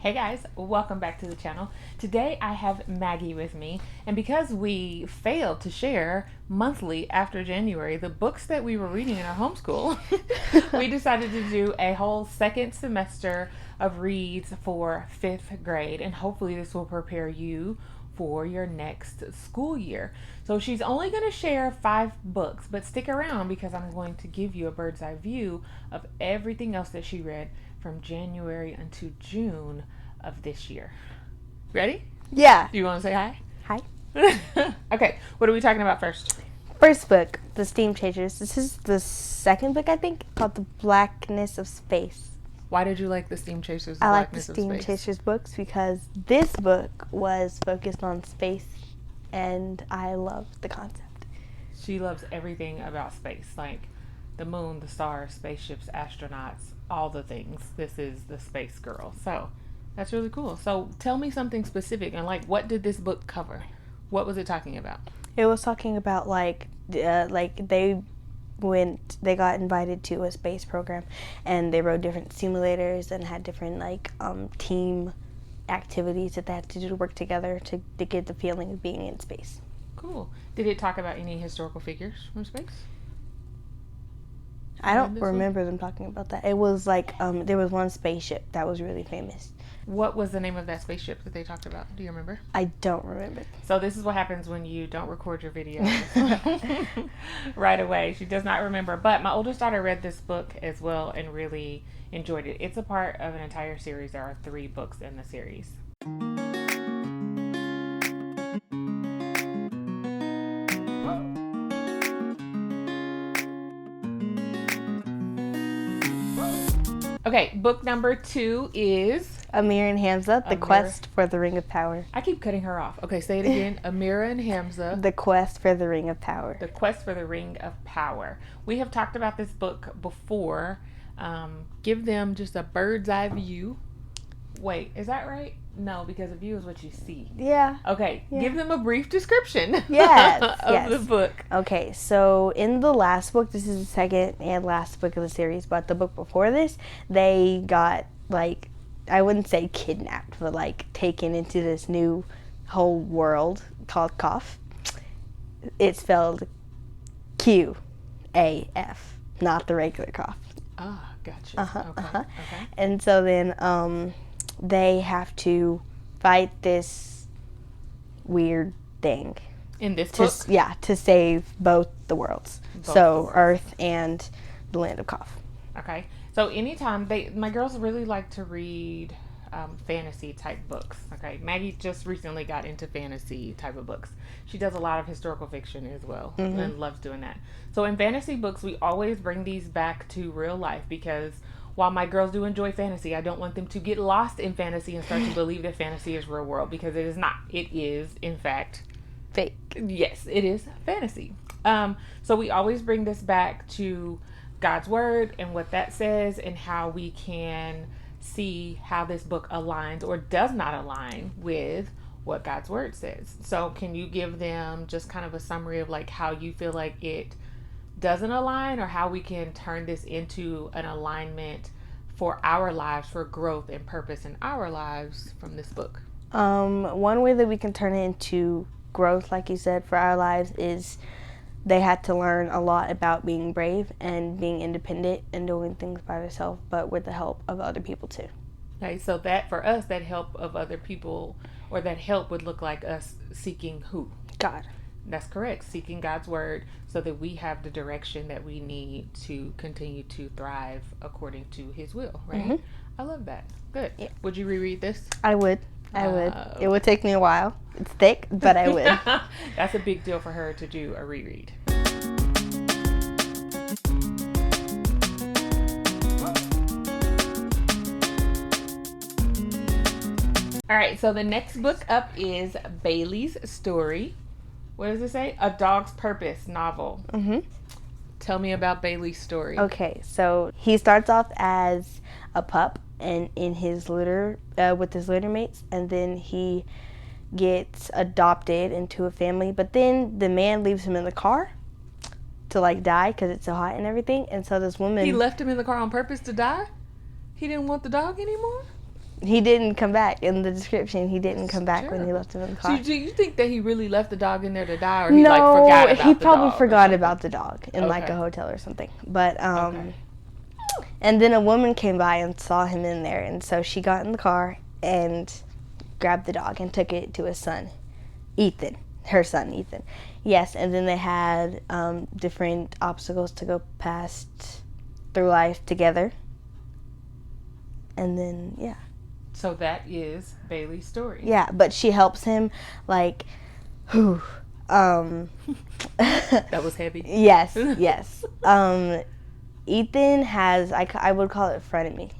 Hey guys, welcome back to the channel. Today I have Maggie with me, and because we failed to share monthly after January the books that we were reading in our homeschool, we decided to do a whole second semester of reads for 5th grade, and hopefully this will prepare you for your next school year. So she's only going to share 5 books, but stick around because I'm going to give you a bird's eye view of everything else that she read from January until June of this year. Ready? Yeah. Do you want to say hi? Hi. Okay, what are we talking about first? First book, The Steam Chasers. This is the second book, I think, called The Blackness of Space. Why did you like the Steam Chasers? I like the Steam Chasers books because this book was focused on space, and I love the concept. She loves everything about space, like the moon, the stars, spaceships, astronauts, all the things. This is the space girl. So that's really cool. So tell me something specific, and like, what did this book cover? What was it talking about? It was talking about they got invited to a space program, and they rode different simulators and had different team activities that they had to do to work together to get the feeling of being in space. Cool. Did it talk about any historical figures from space? I don't remember them talking about that. It was there was one spaceship that was really famous. What was the name of that spaceship that they talked about? Do you remember? I don't remember. So this is what happens when you don't record your videos right away. She does not remember. But my oldest daughter read this book as well and really enjoyed it. It's a part of an entire series. There are 3 books in the series. Okay, book number 2 is Amira and Hamza, The Quest for the Ring of Power. I keep cutting her off. Okay, say it again. Amira and Hamza. The Quest for the Ring of Power. The Quest for the Ring of Power. We have talked about this book before. Give them just a bird's eye view. Wait, is that right? No, because a view is what you see. Yeah. Okay, yeah. Give them a brief description of the book. Okay, so in the last book, this is the second and last book of the series, but the book before this, they got, I wouldn't say kidnapped, but taken into this new whole world called Kof. It's spelled Q-A-F, not the regular Kof. Ah, gotcha. Okay. And so then they have to fight this weird thing. In this book? Yeah, to save both the worlds. Earth and the land of Kof. Okay. So anytime my girls really like to read fantasy type books. Okay. Maggie just recently got into fantasy type of books. She does a lot of historical fiction as well and loves doing that. So in fantasy books, we always bring these back to real life because while my girls do enjoy fantasy, I don't want them to get lost in fantasy and start to believe that fantasy is real world, because it is not. It is, in fact, fake. Yes, it is fantasy. So we always bring this back to God's word and what that says, and how we can see how this book aligns or does not align with what God's word says. So can you give them just kind of a summary of how you feel like it doesn't align, or how we can turn this into an alignment for our lives, for growth and purpose in our lives from this book? One way that we can turn it into growth, like you said, for our lives is they had to learn a lot about being brave and being independent and doing things by themselves, but with the help of other people too. Okay, so that for us, that help of other people, or that help would look like us seeking who? God. That's correct. Seeking God's word so that we have the direction that we need to continue to thrive according to his will, right? Mm-hmm. I love that. Good. Yeah. Would you reread this? I would. It would take me a while. It's thick, but I would. That's a big deal for her to do a reread. All right, so the next book up is Bailey's Story. What does it say? A Dog's Purpose novel. Mm-hmm. Tell me about Bailey's story. Okay, so he starts off as a pup and in his litter with his litter mates, and then he gets adopted into a family. But then the man leaves him in the car to die because it's so hot and everything. And so this woman, he left him in the car on purpose to die. He didn't want the dog anymore. He didn't come back. In the description, he didn't come back when he left him in the car. So do you think that he really left the dog in there to die, or he like forgot about the dog? No, he probably forgot about the dog in like a hotel or something. But and then a woman came by and saw him in there, and so she got in the car and grabbed the dog and took it to his son, Ethan. Her son, Ethan. Yes, and then they had different obstacles to go past through life together. And then, yeah. So that is Bailey's story. Yeah, but she helps him, like, that was heavy. Yes, yes. Ethan has, I would call it a frenemy.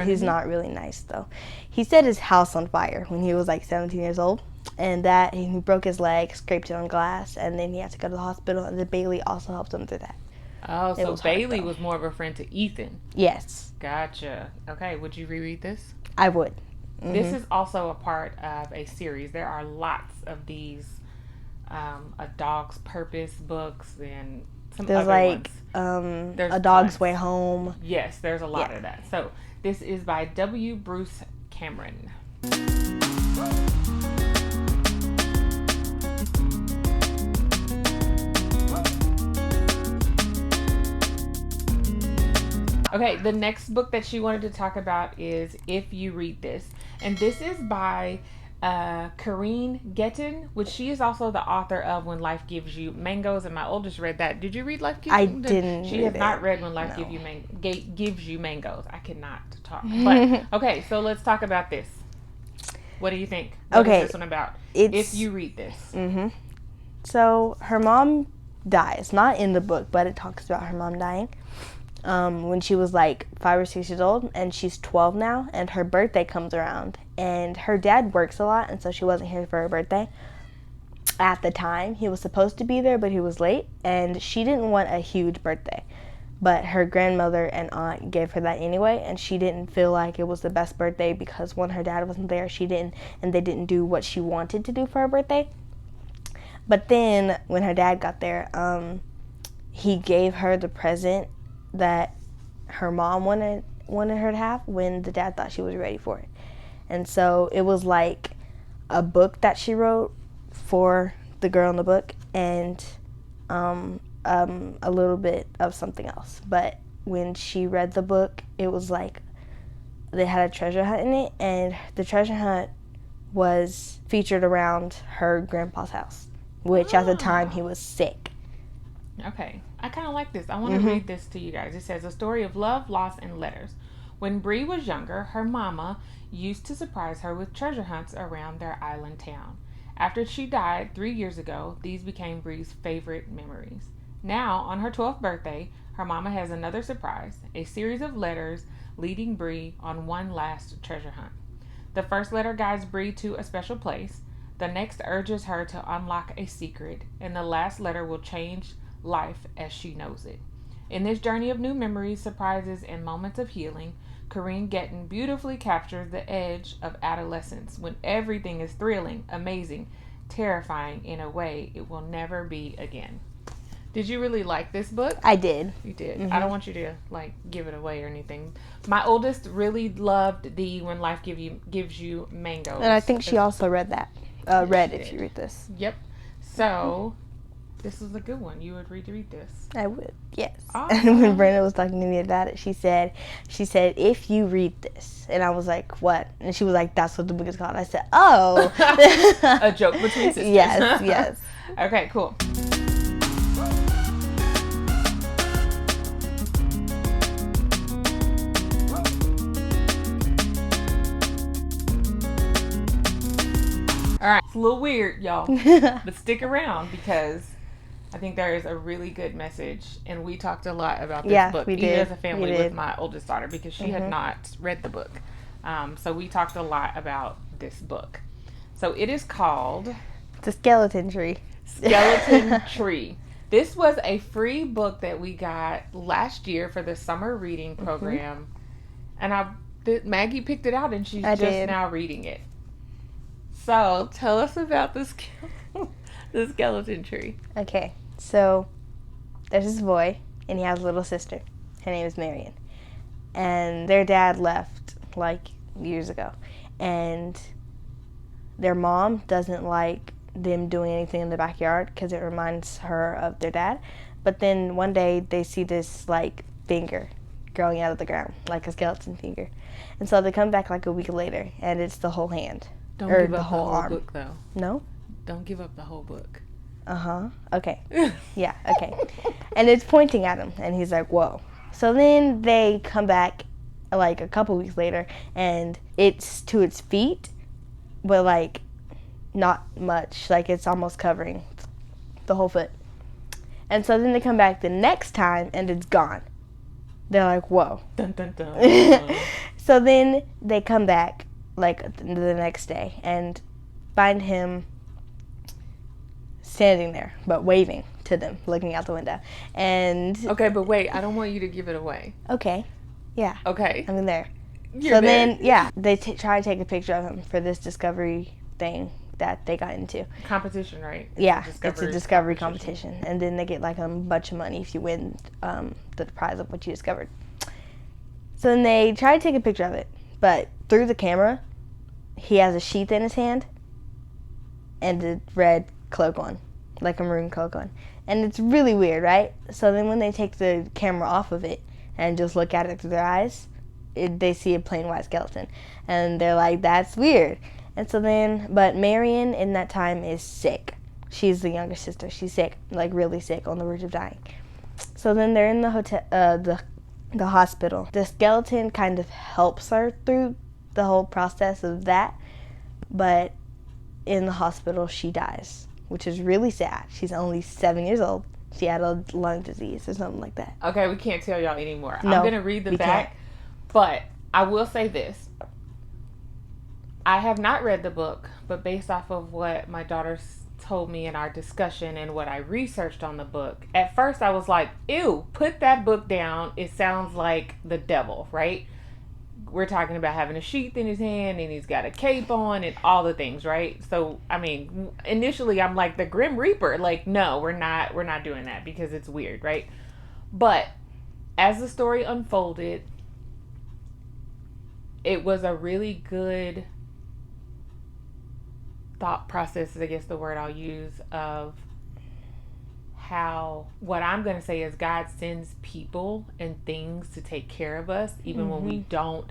He's not really nice, though. He set his house on fire when he was, like, 17 years old. And he broke his leg, scraped it on glass, and then he had to go to the hospital. And then Bailey also helped him through that. Oh, so Bailey was more of a friend to Ethan. Yes. Gotcha. Okay, would you reread this? I would. Mm-hmm. This is also a part of a series. There are lots of these A Dog's Purpose books and some there's other like, ones. There's A Dog's Way Home. Yes, there's a lot of that. So this is by W. Bruce Cameron. Okay, the next book that she wanted to talk about is If You Read This. And this is by Corinne Gettin, which she is also the author of When Life Gives You Mangoes. And my oldest read that. Did you read Life Gives You? I didn't. She has not read When Life Gives You Mangoes. I cannot talk. But, okay, so let's talk about this. What do you think? What is this one about? If You Read This. Mm-hmm. So her mom dies. Not in the book, but it talks about her mom dying. When she was like 5 or 6 years old, and she's 12 now, and her birthday comes around, and her dad works a lot, and so she wasn't here for her birthday. At the time, he was supposed to be there, but he was late, and she didn't want a huge birthday, but her grandmother and aunt gave her that anyway, and she didn't feel like it was the best birthday because when her dad wasn't there, and they didn't do what she wanted to do for her birthday. But then when her dad got there, he gave her the present that her mom wanted her to have when the dad thought she was ready for it. And so it was like a book that she wrote for the girl in the book, and a little bit of something else. But when she read the book, it was like they had a treasure hunt in it, and the treasure hunt was featured around her grandpa's house, which at the time he was sick. Okay, I kind of like this. I want to read this to you guys. It says, a story of love, loss, and letters. When Bree was younger, her mama used to surprise her with treasure hunts around their island town. After she died 3 years ago, these became Bree's favorite memories. Now, on her 12th birthday, her mama has another surprise, a series of letters leading Bree on one last treasure hunt. The first letter guides Bree to a special place. The next urges her to unlock a secret, and the last letter will change life as she knows it. In this journey of new memories, surprises, and moments of healing, Corinne Gettin beautifully captures the edge of adolescence when everything is thrilling, amazing, terrifying in a way it will never be again. Did you really like this book? I did. You did. Mm-hmm. I don't want you to like give it away or anything. My oldest really loved the When Life Gives You Mangoes. And I think she also read that. If you read this. Yep. So this is a good one. You would read this. I would, yes. Awesome. And when Brenda was talking to me about it, she said, if you read this. And I was like, what? And she was like, that's what the book is called. I said, oh. A joke between sisters. Yes. Okay, cool. All right, it's a little weird, y'all, but stick around because I think there is a really good message, and we talked a lot about this book, even as a family with my oldest daughter, because she had not read the book. So we talked a lot about this book. So it is called The Skeleton Tree. Skeleton Tree. This was a free book that we got last year for the summer reading program, and Maggie picked it out, and she's now reading it. So tell us about the skeleton tree. Okay, so there's this boy, and he has a little sister. Her name is Marion. And their dad left, like, years ago. And their mom doesn't like them doing anything in the backyard because it reminds her of their dad. But then one day they see this like finger growing out of the ground, like a skeleton finger. And so they come back like a week later, and it's the whole hand. Don't give up the whole arm. book, though. No? Don't give up the whole book. Uh-huh. Okay. Yeah, okay. And it's pointing at him, and he's like, whoa. So then they come back like a couple weeks later, and it's to its feet, but like not much. Like it's almost covering the whole foot. And so then they come back the next time, and it's gone. They're like, whoa. Dun, dun, dun. So then they come back like the next day and find him standing there, but waving to them, looking out the window. And Okay, but wait, I don't want you to give it away. okay, yeah, Okay. I'm there. You're So there. then, yeah, they try to take a picture of him for this discovery thing that they got into. Competition, right? Yeah, it's a discovery competition. And then they get like a bunch of money if you win the prize of what you discovered. So then they try to take a picture of it, but through the camera, he has a sheath in his hand and a red cloak on, like a maroon cloak on. And it's really weird, right? So then when they take the camera off of it and just look at it through their eyes, they see a plain white skeleton. And they're like, that's weird. And so then, but Marion in that time is sick. She's the younger sister. She's sick, like really sick, on the verge of dying. So then they're in the hotel, the hospital. The skeleton kind of helps her through the whole process of that, but in the hospital she dies, which is really sad. She's only 7 years old. She had a lung disease or something like that. Okay, we can't tell y'all anymore. No, I'm going to read the we back, can't. but I will say this. I have not read the book, but based off of what my daughter told me in our discussion and what I researched on the book, at first I was like, ew, put that book down. It sounds like the devil, right? We're talking about having a sheath in his hand and he's got a cape on and all the things, right? So, I mean, initially I'm like the Grim Reaper. Like, no, we're not doing that because it's weird, right? But as the story unfolded, it was a really good thought process, I guess the word I'll use, of how what I'm going to say is God sends people and things to take care of us even when we don't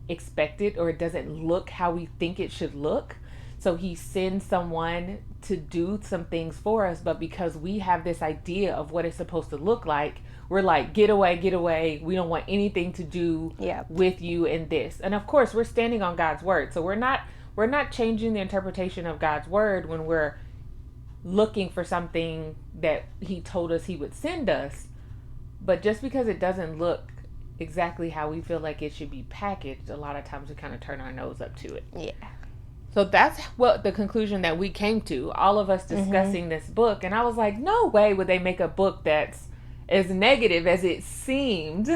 expect it or it doesn't look how we think it should look. So he sends someone to do some things for us, but because we have this idea of what it's supposed to look like, we're like, get away. We don't want anything to do with you in this. And of course, we're standing on God's word. So we're not changing the interpretation of God's word when we're looking for something that he told us he would send us. But just because it doesn't look exactly how we feel like it should be packaged, a lot of times we kind of turn our nose up to it. Yeah. So that's what the conclusion that we came to, all of us discussing this book. And I was like, no way would they make a book that's as negative as it seemed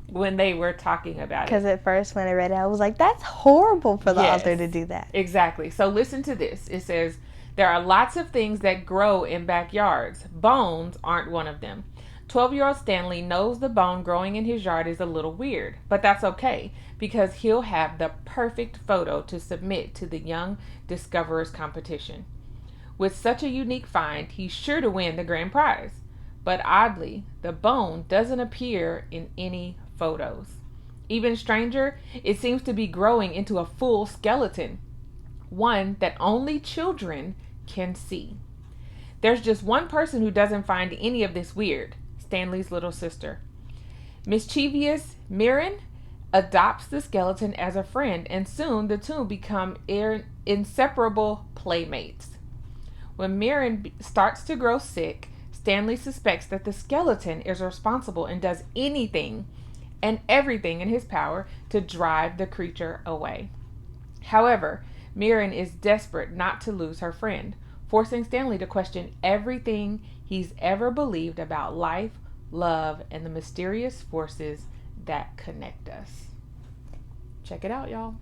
when they were talking about it. Because at first when I read it, I was like, that's horrible for the author to do that. Exactly. So listen to this. It says, there are lots of things that grow in backyards. Bones aren't one of them. 12-year-old Stanley knows the bone growing in his yard is a little weird, but that's okay because he'll have the perfect photo to submit to the Young Discoverers competition. With such a unique find, he's sure to win the grand prize. But oddly, the bone doesn't appear in any photos. Even stranger, it seems to be growing into a full skeleton, one that only children can see. There's just one person who doesn't find any of this weird, Stanley's little sister. Mischievous Mirren adopts the skeleton as a friend, and soon the two become inseparable playmates. When Mirren starts to grow sick, Stanley suspects that the skeleton is responsible and does anything and everything in his power to drive the creature away. However, Mirren is desperate not to lose her friend, forcing Stanley to question everything he's ever believed about life, love, and the mysterious forces that connect us. Check it out, y'all.